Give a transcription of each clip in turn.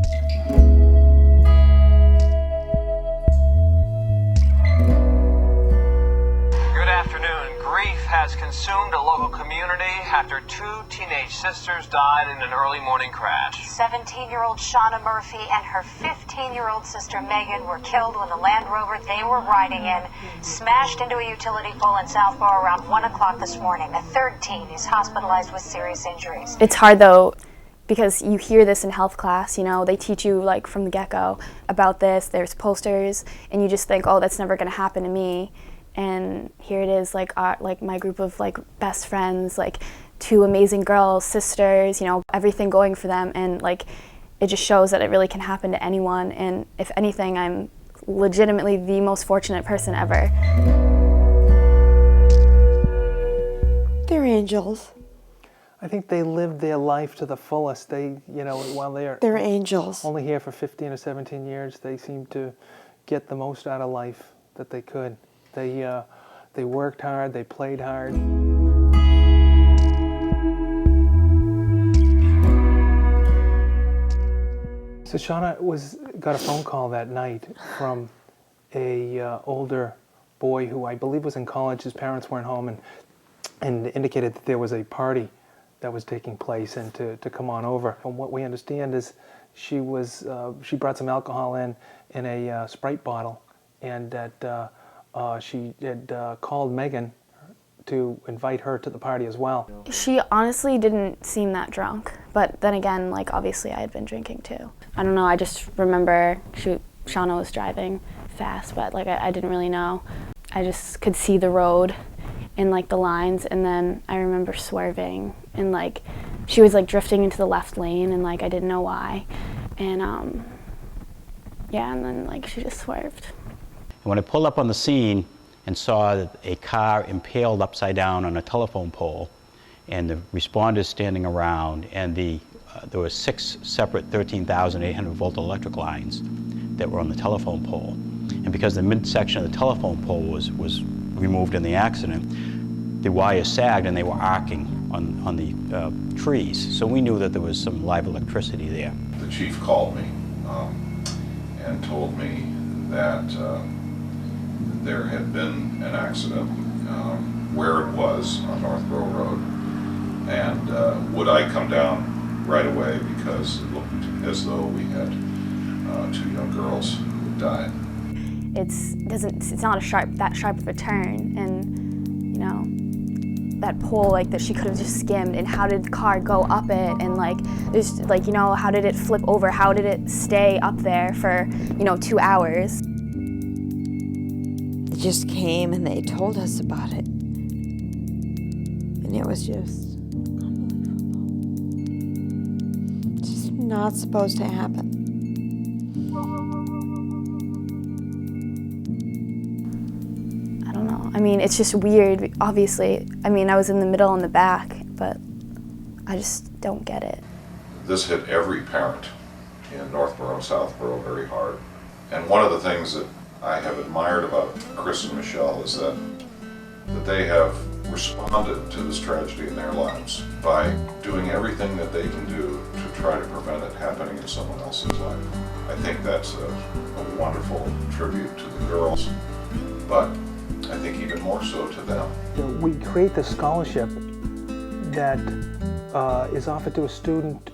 Good afternoon. Grief has consumed a local community after two teenage sisters died in an early morning crash. 17-year-old Shauna Murphy and her 15-year-old sister Meghan were killed when the Land Rover they were riding in smashed into a utility pole in Southborough around 1 o'clock this morning. The third teen is hospitalized with serious injuries. It's hard though, because you hear this in health class, you know, they teach you like from the get-go about this, there's posters, and you just think, oh, that's never gonna happen to me. And here it is, like my group of like best friends, like two amazing girls, sisters, you know, everything going for them, and like it just shows that it really can happen to anyone. And if anything, I'm legitimately the most fortunate person ever. They're angels. I think they lived their life to the fullest. They, you know, while they're angels. Only here for 15 or 17 years, they seem to get the most out of life that they could. They worked hard, they played hard. So Shauna got a phone call that night from a older boy who I believe was in college. His parents weren't home, and indicated that there was a party that was taking place and to come on over. From what we understand is she brought some alcohol in a Sprite bottle, and that she had called Meghan to invite her to the party as well. She honestly didn't seem that drunk, but then again, like obviously I had been drinking too. I don't know, I just remember Shauna was driving fast, but like I didn't really know. I just could see the road and like the lines, and then I remember swerving, and like she was like drifting into the left lane, and like I didn't know why, and yeah, and then like she just swerved. When I pulled up on the scene and saw a car impaled upside down on a telephone pole, and the responders standing around, and there were 6 separate 13,800 volt electric lines that were on the telephone pole. And because the midsection of the telephone pole was removed in the accident, the wires sagged and they were arcing on the trees. So we knew that there was some live electricity there. The chief called me and told me that there had been an accident where it was on Northborough Road, and would I come down right away because it looked as though we had 2 young girls who had died. It's not that sharp of a turn, and you know, that pole like that she could have just skimmed, and how did the car go up it, and like there's like, you know, how did it flip over, how did it stay up there for, you know, 2 hours? They just came and they told us about it, and it was just unbelievable. It's just not supposed to happen. I mean, it's just weird, obviously. I mean, I was in the middle and the back, but I just don't get it. This hit every parent in Northborough and Southborough very hard. And one of the things that I have admired about Chris and Michelle is that they have responded to this tragedy in their lives by doing everything that they can do to try to prevent it happening in someone else's life. I think that's a wonderful tribute to the girls, but I think even more so to them. We create this scholarship that is offered to a student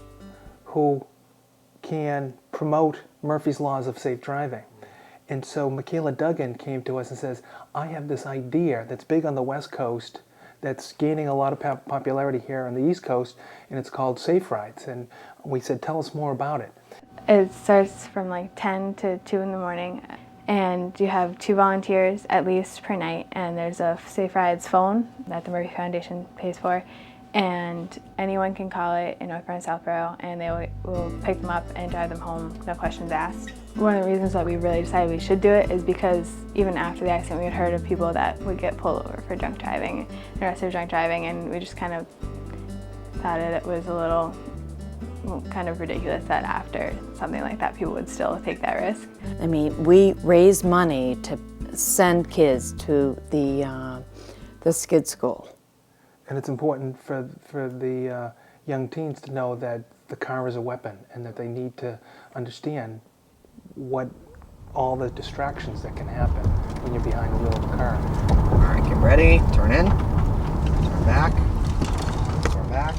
who can promote Murphy's Laws of Safe Driving. And so Michaela Duggan came to us and says, I have this idea that's big on the West Coast, that's gaining a lot of popularity here on the East Coast, and it's called Safe Rides. And we said, tell us more about it. It starts from like 10 to 2 in the morning. And you have 2 volunteers at least per night, and there's a Safe Rides phone that the Murphy Foundation pays for, and anyone can call it in Northborough and Southborough, and they will pick them up and drive them home, no questions asked. One of the reasons that we really decided we should do it is because even after the accident we had heard of people that would get pulled over for drunk driving, arrested for drunk driving, and we just kind of thought it was a little kind of ridiculous that after something like that people would still take that risk. I mean, we raise money to send kids to the skid school. And it's important for the young teens to know that the car is a weapon and that they need to understand what all the distractions that can happen when you're behind the wheel of a car. All right, get ready. Turn in. Turn back. Turn back.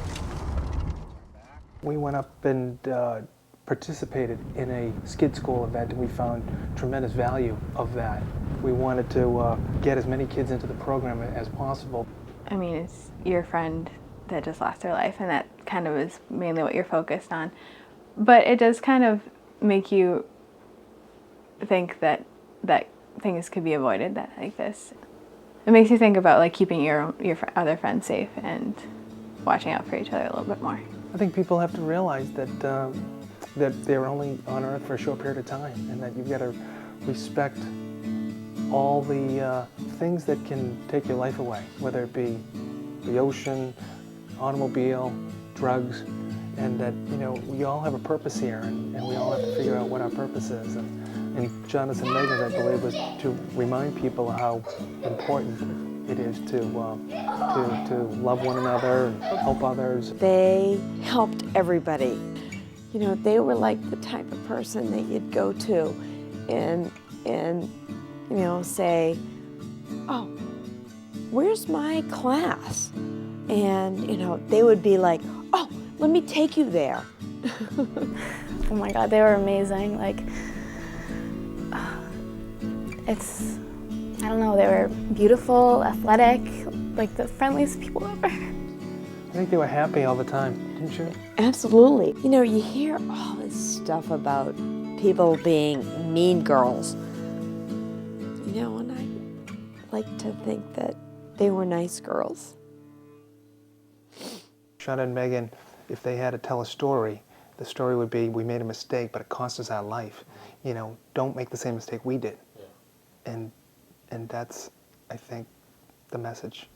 We went up and participated in a skid school event, and we found tremendous value of that. We wanted to get as many kids into the program as possible. I mean, it's your friend that just lost their life, and that kind of is mainly what you're focused on. But it does kind of make you think that things could be avoided that like this. It makes you think about like keeping your other friends safe and watching out for each other a little bit more. I think people have to realize that that they're only on Earth for a short period of time, and that you've got to respect all the things that can take your life away, whether it be the ocean, automobile, drugs, and that, you know, we all have a purpose here, and we all have to figure out what our purpose is. And Jonathan Meghan, I believe, was to remind people how important it is to love one another and help others. They helped everybody. You know, they were like the type of person that you'd go to and you know, say, oh, where's my class? And, you know, they would be like, oh, let me take you there. Oh my God, they were amazing. Like, I don't know, they were beautiful, athletic, like the friendliest people ever. I think they were happy all the time, didn't you? Absolutely. You know, you hear all this stuff about people being mean girls. You know, and I like to think that they were nice girls. Shauna and Meghan, if they had to tell a story, the story would be, we made a mistake, but it cost us our life. You know, don't make the same mistake we did. And that's, I think, the message.